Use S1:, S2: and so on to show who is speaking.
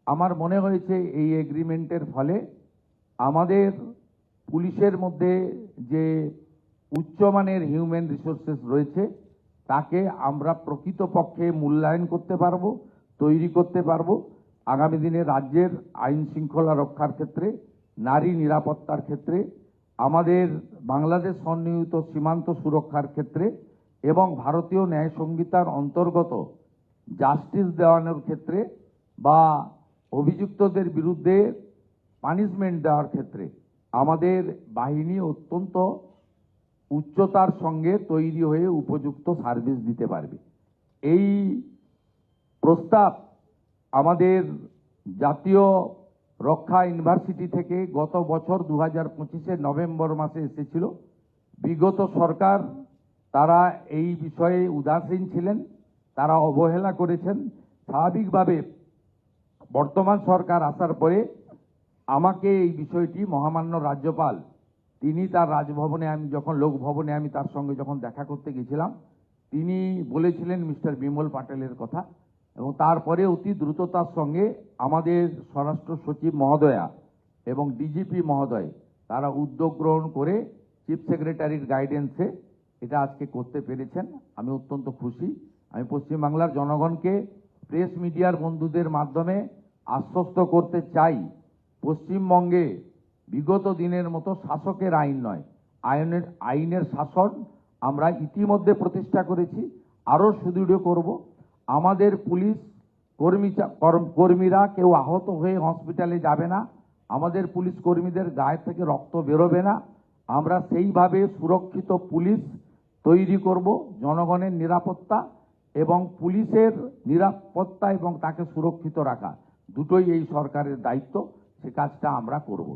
S1: আমার মনে হয়েছে এই এগ্রিমেন্টের ফলে আমাদের পুলিশের মধ্যে যে উচ্চমানের হিউম্যান রিসোর্সেস রয়েছে তাকে আমরা প্রকৃতপক্ষে মূল্যায়ন করতে পারবো, তৈরি করতে পারবো। আগামী দিনে রাজ্যের আইন শৃঙ্খলা রক্ষার ক্ষেত্রে, নারী নিরাপত্তার ক্ষেত্রে, আমাদের বাংলাদেশ সন্নিহিত সীমান্ত সুরক্ষার ক্ষেত্রে এবং ভারতীয় ন্যায় সংহিতার অন্তর্গত জাস্টিস দেওয়ানোর ক্ষেত্রে বা অভিযুক্তদের বিরুদ্ধে পানিশমেন্ট দেওয়ার ক্ষেত্রে আমাদের বাহিনী অত্যন্ত উচ্চতার সঙ্গে তৈরি হয়ে উপযুক্ত সার্ভিস দিতে পারবে। এই প্রস্তাব আমাদের জাতীয় রক্ষা ইউনিভার্সিটি থেকে গত বছর 2025-এর নভেম্বর মাসে এসেছিল। বিগত সরকার তারা এই বিষয়ে উদাসীন ছিলেন, তারা অবহেলা করেছেন। স্বাভাবিকভাবে বর্তমান সরকার আসার পরে আমাকে এই বিষয়টি মহামান্য রাজ্যপাল তিনি তার রাজভবনে, আমি যখন লোকভবনে আমি তার সঙ্গে যখন দেখা করতে গেছিলাম, তিনি বলেছিলেন মিস্টার বিমল পাটেলের কথা, এবং তারপরে অতি দ্রুততার সঙ্গে আমাদের স্বরাষ্ট্র সচিব মহোদয়া এবং ডিজিপি মহোদয় তারা উদ্যোগ গ্রহণ করে চিফ সেক্রেটারির গাইডেন্সে এটা আজকে করতে পেরেছেন। আমি অত্যন্ত খুশি। আমি পশ্চিমবাংলার জনগণকে প্রেস মিডিয়ার বন্ধুদের মাধ্যমে আশ্বস্ত করতে চাই, পশ্চিমবঙ্গে বিগত দিনের মতো শাসকের আইন নয়, আইনের শাসন আমরা ইতিমধ্যে প্রতিষ্ঠা করেছি, আরও সুদৃঢ় করব। আমাদের পুলিশ কর্মীরা কেউ আহত হয়ে হসপিটালে যাবে না, আমাদের পুলিশ কর্মীদের গায়ে থেকে রক্ত বেরোবে না। আমরা সেইভাবে সুরক্ষিত পুলিশ তৈরি করব। জনগণের নিরাপত্তা এবং পুলিশের নিরাপত্তা এবং তাকে সুরক্ষিত রাখা দুটোই এই সরকারের দায়িত্ব, সে কাজটা আমরা করব।